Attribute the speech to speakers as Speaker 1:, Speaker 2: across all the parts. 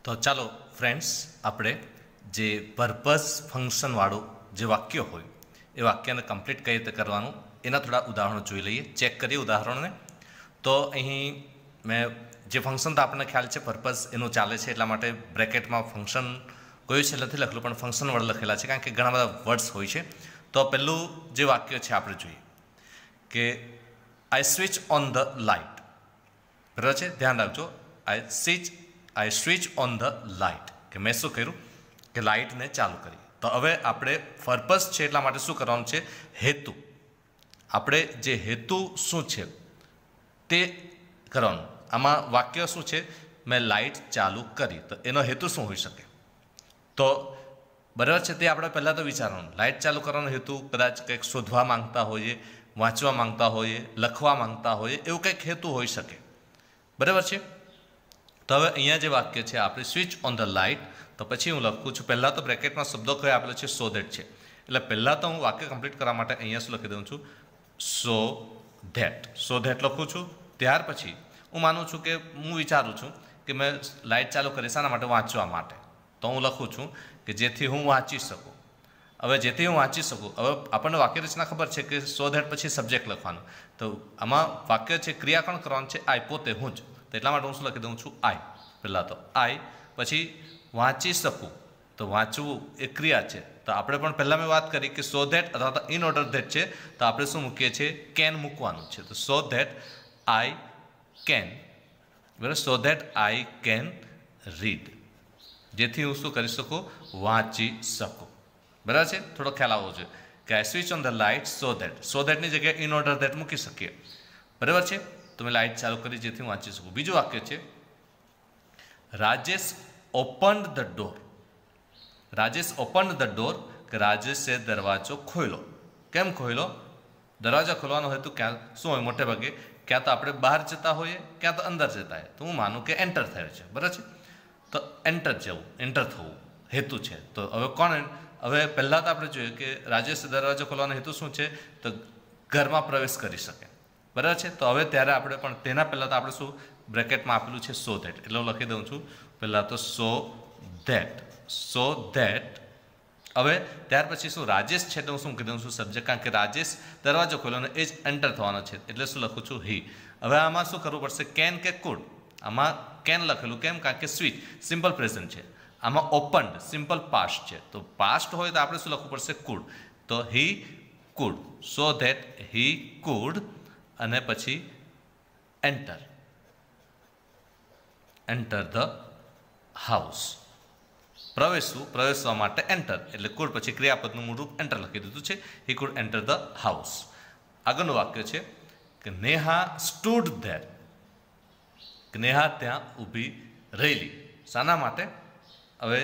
Speaker 1: તો ચાલો ફ્રેન્ડ્સ, આપણે જે પર્પઝ ફંક્શનવાળું જે વાક્ય હોય એ વાક્યને કમ્પ્લીટ કઈ રીતે કરવાનું એના થોડા ઉદાહરણો જોઈ લઈએ, ચેક કરીએ ઉદાહરણોને. તો અહીં મેં જે ફંક્શન તો આપણને ખ્યાલ છે પર્પઝ એનું ચાલે છે, એટલા માટે બ્રેકેટમાં ફંક્શન કયું છે નથી લખેલું, પણ ફંક્શન વર્ડ લખેલા છે કારણ કે ઘણા બધા વર્ડ્સ હોય છે. તો પહેલું જે વાક્ય છે આપણે જોઈએ કે આઈ સ્વિચ ઓન ધ લાઇટ. બરાબર છે, ધ્યાન રાખજો. આઈ સ્વિચ ઓન ધ લાઇટ કે મેં શું કર્યું કે લાઇટને ચાલુ કરી. તો હવે આપણે પર્પઝ છે એટલા માટે શું કરવાનું છે, હેતુ. આપણે જે હેતુ શું છે તે કરવાનું. આમાં વાક્ય શું છે, મેં લાઇટ ચાલુ કરી, તો એનો હેતુ શું હોઈ શકે? તો બરાબર છે, તે આપણે પહેલાં તો વિચારવાનું. લાઇટ ચાલુ કરવાનો હેતુ કદાચ કંઈક શોધવા માંગતા હોઈએ, વાંચવા માંગતા હોઈએ, લખવા માંગતા હોઈએ, એવું કંઈક હેતુ હોઈ શકે. બરાબર છે. તો હવે અહીંયા જે વાક્ય છે આપણે સ્વિચ ઓન ધ લાઇટ, તો પછી હું લખું છું પહેલાં તો બ્રેકેટમાં શબ્દો કયો આપેલો છે, સો ધેટ છે. એટલે પહેલાં તો હું વાક્ય કમ્પ્લીટ કરવા માટે અહીંયા શું લખી દઉં છું, સો ધેટ લખું છું. ત્યાર પછી હું માનું છું કે હું વિચારું છું કે મેં લાઇટ ચાલુ કરી શાના માટે, વાંચવા માટે. તો હું લખું છું કે જેથી હું વાંચી શકું. હવે જેથી હું વાંચી શકું, હવે આપણને વાક્ય રચના ખબર છે કે સો ધેટ પછી સબ્જેક્ટ લખવાનું. તો આમાં વાક્ય છે ક્રિયા કોણ કરવાનું છે, આઈ, પોતે, હું જ. તો એટલા માટે હું શું લખી દઉં છું, આઈ. પહેલાં તો આઈ, પછી વાંચી શકું, તો વાંચવું એ ક્રિયા છે. તો આપણે પણ પહેલાં મેં વાત કરી કે સો ધેટ અથવા તો ઇન ઓર્ડર ધેટ છે, તો આપણે શું મૂકીએ છીએ, કેન મૂકવાનું છે. તો સો ધેટ આઈ કેન, બરાબર, so that I can read, જેથી હું શું કરી શકું, વાંચી શકું. બરાબર છે, થોડો ખ્યાલ આવવો જોઈએ કે આઈ સ્વિચ ઓન ધ લાઇટ સો ધેટની જગ્યાએ ઇન ઓર્ડર ધેટ મૂકી શકીએ. બરાબર છે, તો મેં લાઇટ ચાલુ કરી જેથી હું વાંચી શકું. બીજું વાક્ય છે Rajesh opened the door. Rajesh opened the door કે રાજેશે દરવાજો ખોલ્યો. કેમ ખોલ્યો? દરવાજો ખોલવાનો હેતુ ક્યાં શું હોય, મોટે ભાગે ક્યાં તો આપણે બહાર જતા હોઈએ, ક્યાં તો અંદર જતા હોય. તો હું માનું કે એન્ટર થયો છે. બરાબર છે, તો એન્ટર થવું હેતુ છે. તો હવે હવે પહેલાં તો આપણે જોઈએ કે રાજેશ દરવાજો ખોલવાનો હેતુ શું છે, તો ઘરમાં પ્રવેશ કરી શકે. બરાબર છે, તો હવે ત્યારે આપણે પણ તેના પહેલાં તો આપણે શું બ્રેકેટમાં આપેલું છે સો ધેટ, એટલે હું લખી દઉં છું પહેલાં તો સો ધેટ. હવે ત્યાર પછી શું રાજેશ છે એટલે હું શું કહી દઉં છું સબ્જેક્ટ, કારણ કે રાજેશ દરવાજો ખોલ્યો અને એ જ એન્ટર થવાનો છે, એટલે શું લખું છું, હી. હવે આમાં શું કરવું પડશે, કેન કે કુડ. આમાં કેન લખેલું કેમ, કારણ કે સ્વિચ સિમ્પલ પ્રેઝન્ટ છે. આમાં ઓપન્ડ સિમ્પલ પાસ્ટ છે, તો પાસ્ટ હોય તો આપણે શું લખવું પડશે, કુડ. તો he could, so that he could, અને પછી એન્ટર ધ હાઉસ. પ્રવેશવા માટે એન્ટર, એટલે કુડ પછી ક્રિયાપદનું મૂળ રૂપ એન્ટર લખી દીધું છે. He could enter the house. આગળનું વાક્ય છે કે નેહા સ્ટૂડ ધેર. નેહા ત્યાં ઊભી રહેલી. શાના માટે? હવે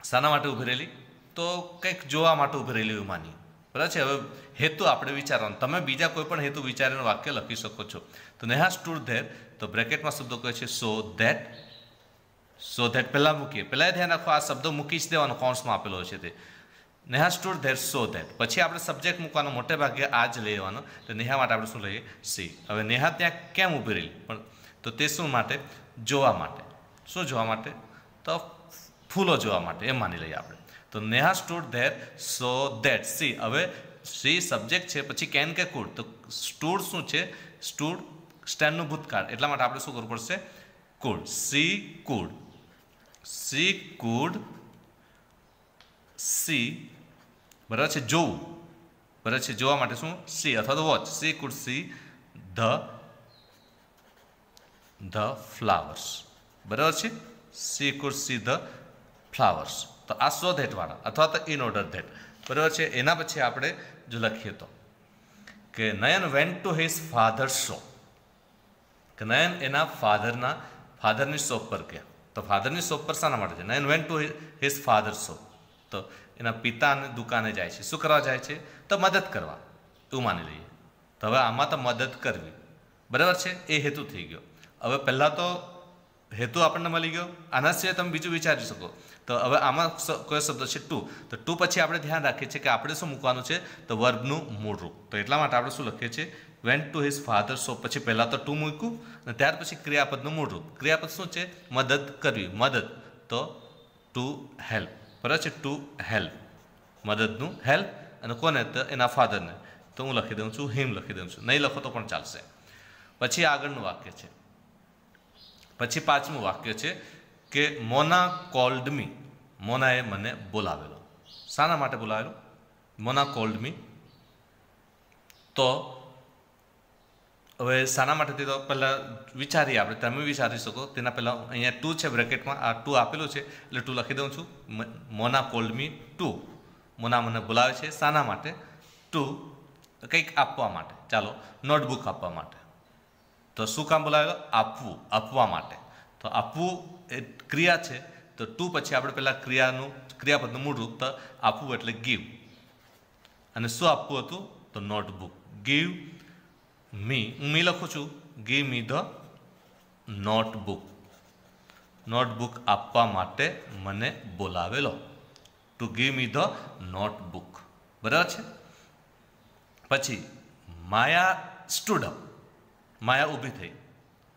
Speaker 1: શાના માટે ઊભી રહેલી? તો કંઈક જોવા માટે ઊભી રહેલી એવું માની. બરાબર છે. હવે હેતુ આપણે વિચારવાનો, તમે બીજા કોઈ પણ હેતુ વિચારીને વાક્ય લખી શકો છો. તો નેહા સ્ટૂડ ધેર, તો બ્રેકેટમાં શબ્દો કહે છે સો ધેટ પહેલાં મૂકીએ. પહેલાં ધ્યાન રાખો, આ શબ્દો મૂકી જ દેવાનો, કૌંસમાં આપેલો છે તે. Neha stood there so that, પછી આપણે સબ્જેક્ટ મૂકવાનો, મોટે ભાગે આ જ લેવાનો. તો નેહા માટે આપણે શું લઈએ, સી. હવે નેહા ત્યાં કેમ ઊભી રહેલી? પણ તો તે શું માટે, જોવા માટે. શું જોવા માટે? તો ફૂલો જોવા માટે, એમ માની લઈએ આપણે. તો Neha stood there so that she. હવે સી સબ્જેક્ટ છે, પછી કેન કે કુડ. તો સ્ટૂડ શું છે, સ્ટૂડ સ્ટેન્ડનું ભૂતકાળ, એટલા માટે આપણે શું કરવું પડશે, કુડ. સી કુડ સી, બરાબર છે, જોવું. બરાબર છે, જોવા માટે શું, સી અથવા તો watch. C food see the flowers. બરાબર છે, C food see the flowers. તો આ સો ધેટ વાળા અથવા તો ઇન ઓર્ડર ધેટ. બરાબર છે. એના પછી આપણે જો લખીએ તો કે Nayan went to his father shop. કે નયન એના ફાધરની શોપ પર ગયા. તો ફાધરની શોપ પર શાના માટે છે? Nayan went to his father shop, તો એના પિતાની દુકાને જાય છે. શું કરવા જાય છે? તો મદદ કરવા, એવું માની લઈએ. તો હવે આમાં તો મદદ કરવી. બરાબર છે, એ હેતુ થઈ ગયો. હવે પહેલાં તો હેતુ આપણને મળી ગયો. આના સિવાય તમે બીજું વિચારી શકો. તો હવે આમાં કયો શબ્દ છે, ટુ. તો ટુ પછી આપણે ધ્યાન રાખીએ છીએ કે આપણે શું મૂકવાનું છે, તો વર્બનું મૂળ રૂપ. તો એટલા માટે આપણે શું લખીએ છીએ, vent to his father shop, પછી પહેલાં તો ટુ મૂક્યું અને ત્યાર પછી ક્રિયાપદનું મૂળ રૂપ. ક્રિયાપદ શું છે? મદદ કરવી, મદદ, તો ટુ હેલ્પ. બરાબર છે, ટુ હેલ્પ, મદદનું હેલ્પ, અને કોને? તો એના ફાધરને. તો હું લખી દઉં છું, હિમ લખી દઉં છું, નહીં લખો તો પણ ચાલશે. પછી આગળનું વાક્ય છે, પછી 5મું વાક્ય છે કે મોના કોલ્ડ મી, મોનાએ મને બોલાવેલો. શાના માટે બોલાવેલો? મોના કોલ્ડ મી. તો હવે શાના માટે? તો પહેલાં વિચારીએ આપણે, તમે વિચારી શકો. તેના પહેલાં અહીંયા ટુ છે બ્રેકેટમાં, આ ટુ આપેલું છે એટલે ટુ લખી દઉં છું. મોના કોલ્ડ મી ટુ, મોના મને બોલાવે છે. શાના માટે? ટુ કંઈક આપવા માટે. ચાલો, નોટબુક આપવા માટે. તો શું કામ બોલાવેલો? આપવું, આપવા માટે. તો આપવું એ ક્રિયા છે, તો ટુ પછી આપણે પહેલાં ક્રિયાપદનું મૂળ રૂપ, તો આપવું એટલે ગીવ. અને શું આપવું હતું? તો નોટબુક. ગીવ મી, હું મી લખું છું, give me the notebook. Notebook આપવા માટે મને બોલાવેલો. To give me the notebook. બરાબર છે. પછી માયા સ્ટૂડ અપ, માયા ઊભી થઈ.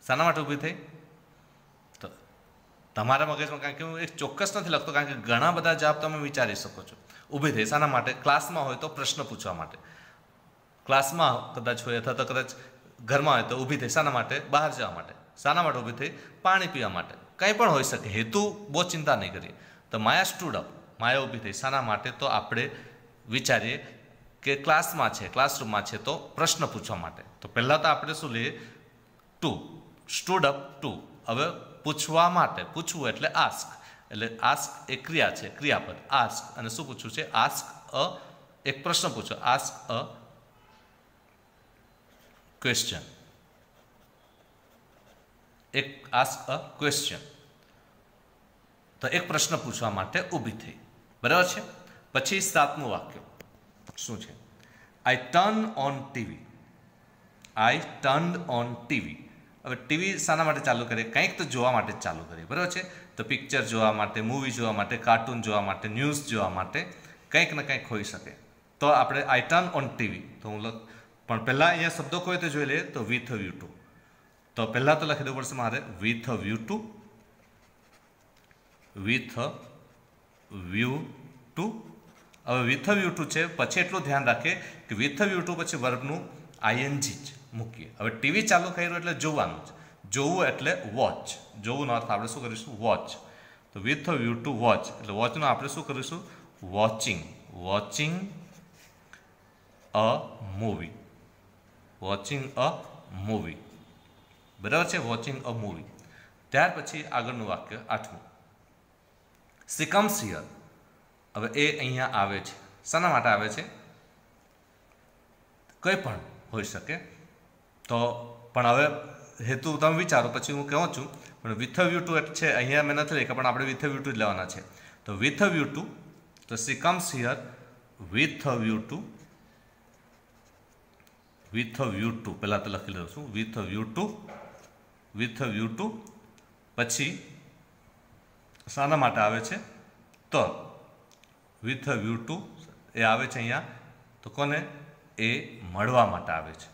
Speaker 1: શાના માટે ઊભી થઈ? તો તમારા મગજમાં, કારણ કે હું એક ચોક્કસ નથી લખતો, કારણ કે ઘણા બધા જવાબ તમે વિચારી શકો છો. ઊભી થઈ શાના માટે? ક્લાસમાં હોય તો પ્રશ્ન પૂછવા માટે, ક્લાસમાં કદાચ હોય અથવા તો કદાચ ઘરમાં હોય તો ઊભી થઈ શાના માટે? બહાર જવા માટે. શાના માટે ઊભી થઈ? પાણી પીવા માટે. કંઈ પણ હોઈ શકે, હેતુ બહુ ચિંતા નહીં કરીએ. તો માયા સ્ટૂડ અપ, માયા ઊભી થઈ શાના માટે? તો આપણે વિચારીએ કે ક્લાસમાં છે, ક્લાસરૂમમાં છે, તો પ્રશ્ન પૂછવા માટે. તો પહેલાં તો આપણે શું લઈએ? Two, stood up two. હવે પૂછવા માટે, પૂછવું એટલે આસ્ક, એટલે આસ્ક એ ક્રિયા છે, ક્રિયાપદ આસ્ક. અને શું પૂછવું છે? આસ્ક અ, એક પ્રશ્ન પૂછો, આસ્ક અ ક્વેશ્ચન. એક આસ્ક અ ક્વેશ્ચન, તો એક પ્રશ્ન પૂછવા માટે ઊભી થઈ. બરાબર છે. પછી 7મું વાક્ય શું છે? I turn on TV. I turn on TV. હવે ટીવી શાના માટે ચાલુ કરીએ? કંઈક તો જોવા માટે જ ચાલુ કરીએ. બરાબર છે. તો પિક્ચર જોવા માટે, મૂવી જોવા માટે, કાર્ટૂન જોવા માટે, ન્યૂઝ જોવા માટે, કંઈક ને કંઈક હોઈ શકે. તો આપણે આઈ ટર્ન ઓન ટીવી, તો હું પણ પહેલાં અહીંયા શબ્દો કોઈ તો જોઈ લઈએ. તો વિથ અ વ્યૂ ટુ. તો પહેલાં તો લખી દેવું પડશે મારે with a view to, with a view two. હવે વિથ અ વ્યૂ ટુ છે, પછી એટલું ધ્યાન રાખીએ કે વિથ અ વ્યૂ ટુ પછી વર્બનું આઈએનજી જ મૂકીએ. હવે ટીવી ચાલુ કર્યું એટલે જોવાનું જ. જોવું એટલે વોચ. જોવુંનો અર્થ આપણે શું કરીશું? વોચ. તો with a view two watch, એટલે વોચનો આપણે શું કરીશું? વોચિંગ. વોચિંગ અ મૂવી. વોચિંગ અ મૂવી. બરાબર છે. વોચિંગ અ મૂવી. ત્યાર પછી આગળનું વાક્ય 8મું. શી કમ્સ હિયર. હવે એ અહીંયા આવે છે. શાના માટે આવે છે? કંઈ પણ હોઈ શકે. તો પણ હવે હેતુ તમે વિચારો, પછી હું કહું છું. પણ વિથ અ વ્યૂ ટુ છે, અહીંયા મેં નથી લખ્યા, પણ આપણે વિથ અ વ્યૂ ટુ જ લેવાના છે. તો વિથ અ વ્યૂ ટુ, તો she comes here with a view to. With a view to પહેલાં તો લખી લઉં છું. With a view to, with a view to. પછી શાના માટે આવે છે? તો વિથ અ વ્યૂ ટુ એ આવે છે અહીંયા. તો કોને? એ મળવા માટે આવે છે.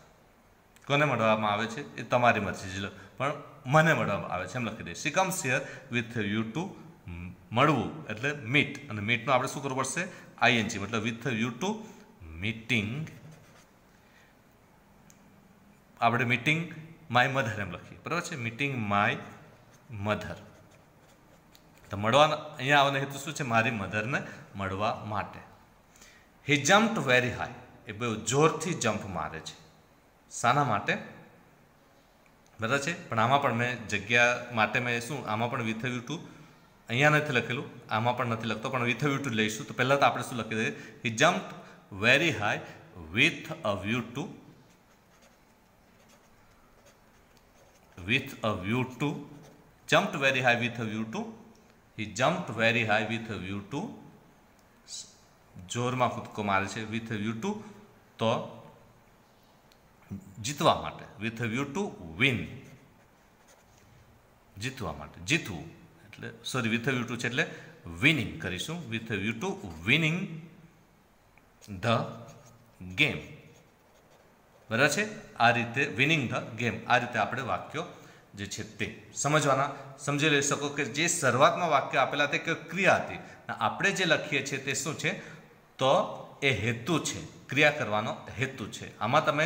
Speaker 1: કોને મળવામાં આવે છે? એ તમારી મરજી લો, પણ મને મળવામાં આવે છે એમ લખી દઈએ. She comes here with a view to, મળવું એટલે મીટ. અને મીટનું આપણે શું કરવું પડશે? આઈએનજી, મતલબ with a view two meeting. આપણે મીટિંગ માય મધર એમ લખીએ. બરાબર છે. Meeting my mother. તો મળવાના અહીંયા આવવાનો હેતુ શું છે? મારી મધરને મળવા માટે. હી જમ્પ્ડ વેરી હાઈ. એ બહુ જોરથી જમ્પ મારે છે. શાના માટે? બરાબર છે. પણ આમાં પણ મેં જગ્યા માટે મેં શું, આમાં પણ વિથ અ વ્યૂ ટુ અહીંયા નથી લખેલું, આમાં પણ નથી લખતો, પણ વિથ અ વ્યૂ ટુ લઈશું. તો પહેલાં તો આપણે શું લખી દઈએ? He jumped very high with a view to, with a view to, jumped very high with a view to, he jumped very high with a view to, જોરમાં કૂદકો મારે છે with a view to, તો જીતવા માટે. with a view to win, જીતવા માટે, જીતવું એટલે sorry with a view to છે એટલે winning કરીશું. with a view to winning the game. બરાબર છે? આ રીતે વિનિંગ ધ ગેમ, આ રીતે આપણે વાક્યો જે છે તે સમજવાના. સમજી લઈ શકો કે જે શરૂઆતમાં વાક્ય આપેલા તે કે ક્રિયા હતી, આપણે જે લખીએ છીએ તે શું છે? તો એ હેતુ છે, ક્રિયા કરવાનો હેતુ છે. આમાં તમે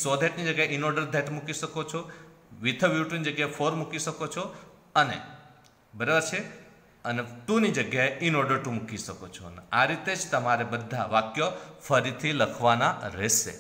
Speaker 1: સો ધેટની જગ્યાએ ઇન ઓર્ડર ધેટ મૂકી શકો છો, વિથ અ વ્યૂ ટુની જગ્યાએ ફોર મૂકી શકો છો, અને બરાબર છે, અને ટુની જગ્યાએ ઇન ઓર્ડર ટુ મૂકી શકો છો. આ રીતે જ તમારે બધા વાક્યો ફરીથી લખવાના રહેશે.